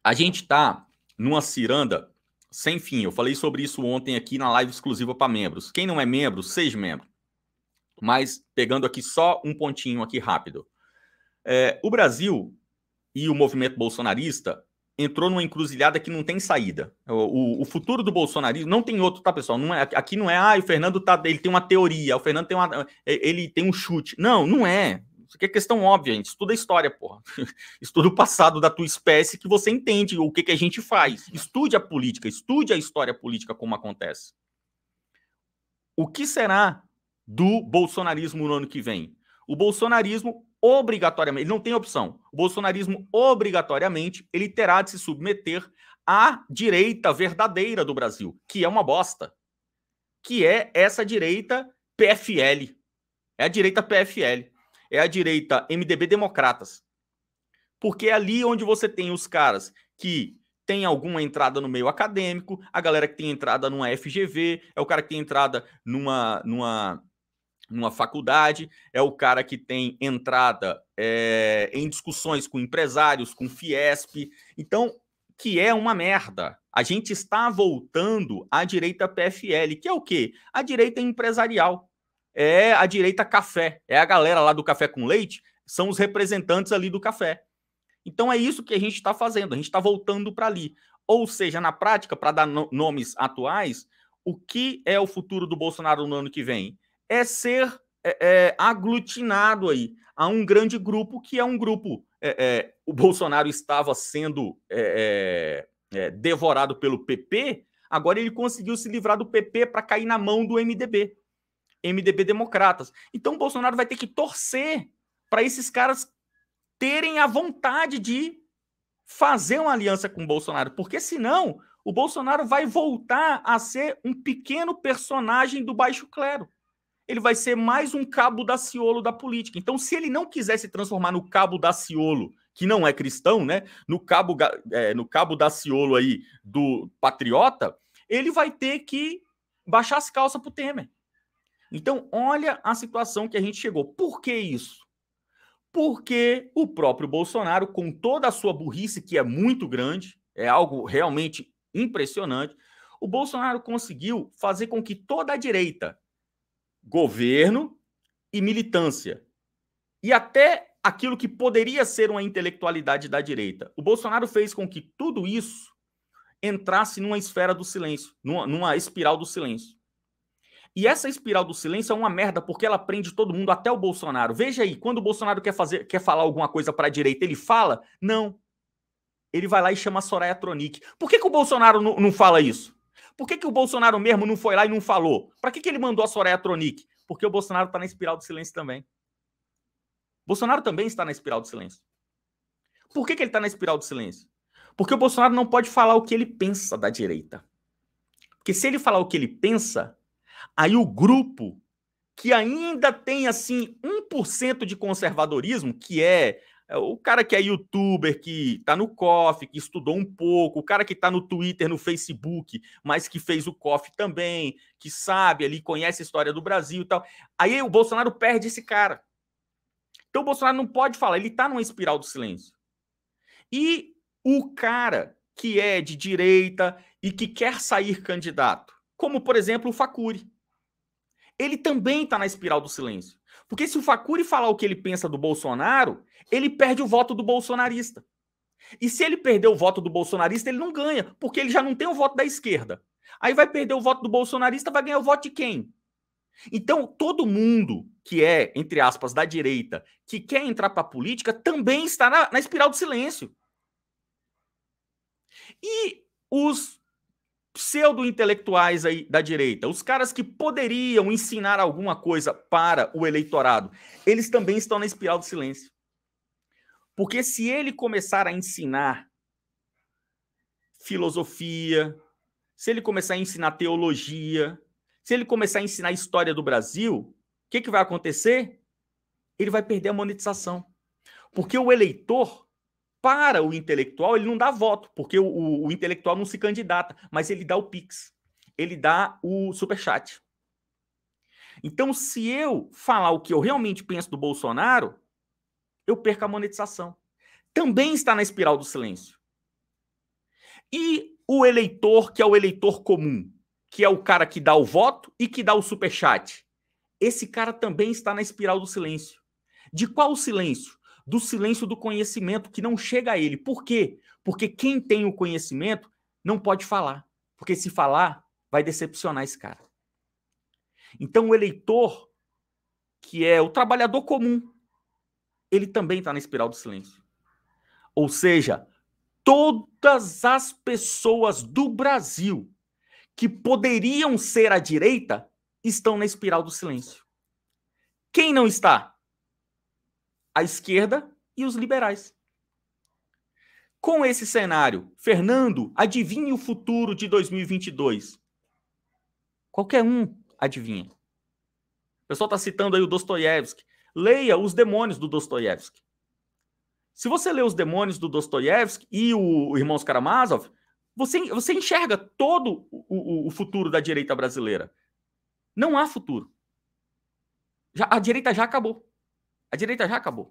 A gente está numa ciranda sem fim. Eu falei sobre isso ontem aqui na live exclusiva para membros. Quem não é membro, seja membro. Mas pegando aqui só um pontinho aqui rápido. O Brasil e o movimento bolsonarista entrou numa encruzilhada que não tem saída. O futuro do bolsonarismo não tem outro, tá, pessoal? Não é, aqui não é, o Fernando ele tem uma teoria, o Fernando ele tem um chute. Não, não é. Isso aqui é questão óbvia, gente. Estuda a história, porra. Estuda o passado da tua espécie que você entende o que a gente faz. Estude a política, estude a história política como acontece. O que será do bolsonarismo no ano que vem? O bolsonarismo, obrigatoriamente, ele não tem opção. O bolsonarismo, obrigatoriamente, ele terá de se submeter à direita verdadeira do Brasil, que é uma bosta. Que é essa direita PFL. É a direita PFL. É a direita MDB Democratas. Porque é ali onde você tem os caras que tem alguma entrada no meio acadêmico, a galera que tem entrada numa FGV, é o cara que tem entrada numa faculdade, é o cara que tem entrada em discussões com empresários, com Fiesp. Então, que é uma merda. A gente está voltando à direita PFL, que é o quê? A direita empresarial. É a direita café. É a galera lá do café com leite, são os representantes ali do café. Então é isso que a gente está fazendo, a gente está voltando para ali. Ou seja, na prática, para dar nomes atuais, o que é o futuro do Bolsonaro no ano que vem? É ser aglutinado aí a um grande grupo, que é um grupo... o Bolsonaro estava sendo devorado pelo PP, agora ele conseguiu se livrar do PP para cair na mão do MDB Democratas. Então o Bolsonaro vai ter que torcer para esses caras terem a vontade de fazer uma aliança com o Bolsonaro, porque senão o Bolsonaro vai voltar a ser um pequeno personagem do baixo clero. Ele vai ser mais um cabo Daciolo da política. Então, se ele não quiser se transformar no cabo Daciolo, que não é cristão, né? No cabo Daciolo aí do patriota, ele vai ter que baixar as calças pro Temer. Então, olha a situação que a gente chegou. Por que isso? Porque o próprio Bolsonaro, com toda a sua burrice, que é muito grande, é algo realmente impressionante, o Bolsonaro conseguiu fazer com que toda a direita, governo e militância, e até aquilo que poderia ser uma intelectualidade da direita, o Bolsonaro fez com que tudo isso entrasse numa esfera do silêncio, numa espiral do silêncio. E essa espiral do silêncio é uma merda, porque ela prende todo mundo, até o Bolsonaro. Veja aí, quando o Bolsonaro quer falar alguma coisa para a direita, ele fala? Não. Ele vai lá e chama a Soraya Tronic. Por que o Bolsonaro não fala isso? Por que o Bolsonaro mesmo não foi lá e não falou? Para que ele mandou a Soraya Tronic? Porque o Bolsonaro está na espiral do silêncio também. Bolsonaro também está na espiral do silêncio. Por que ele está na espiral do silêncio? Porque o Bolsonaro não pode falar o que ele pensa da direita. Porque se ele falar o que ele pensa, aí o grupo que ainda tem, assim, 1% de conservadorismo, que é o cara que é youtuber, que tá no COF, que estudou um pouco, o cara que tá no Twitter, no Facebook, mas que fez o COF também, que sabe ali, conhece a história do Brasil e tal. Aí o Bolsonaro perde esse cara. Então o Bolsonaro não pode falar, ele tá numa espiral do silêncio. E o cara que é de direita e que quer sair candidato, como, por exemplo, o Facuri, ele também está na espiral do silêncio. Porque se o Facuri falar o que ele pensa do Bolsonaro, ele perde o voto do bolsonarista. E se ele perder o voto do bolsonarista, ele não ganha, porque ele já não tem o voto da esquerda. Aí vai perder o voto do bolsonarista, vai ganhar o voto de quem? Então, todo mundo que é, entre aspas, da direita, que quer entrar para a política, também está na espiral do silêncio. E os pseudo-intelectuais aí da direita, os caras que poderiam ensinar alguma coisa para o eleitorado, eles também estão na espiral do silêncio. Porque se ele começar a ensinar filosofia, se ele começar a ensinar teologia, se ele começar a ensinar a história do Brasil, o que vai acontecer? Ele vai perder a monetização. Porque o eleitor, para o intelectual, ele não dá voto, porque o intelectual não se candidata, mas ele dá o Pix, ele dá o Superchat. Então, se eu falar o que eu realmente penso do Bolsonaro, eu perco a monetização. Também está na espiral do silêncio. E o eleitor, que é o eleitor comum, que é o cara que dá o voto e que dá o superchat, esse cara também está na espiral do silêncio. De qual silêncio? Do silêncio do conhecimento, que não chega a ele. Por quê? Porque quem tem o conhecimento não pode falar. Porque se falar, vai decepcionar esse cara. Então o eleitor, que é o trabalhador comum, ele também está na espiral do silêncio. Ou seja, todas as pessoas do Brasil que poderiam ser à direita estão na espiral do silêncio. Quem não está? A esquerda e os liberais. Com esse cenário, Fernando, adivinhe o futuro de 2022. Qualquer um adivinha. O pessoal está citando aí o Dostoiévski. Leia Os Demônios do Dostoiévski. Se você lê Os Demônios do Dostoiévski e o Irmãos Karamazov, você enxerga todo o futuro da direita brasileira. Não há futuro. A direita já acabou. A direita já acabou.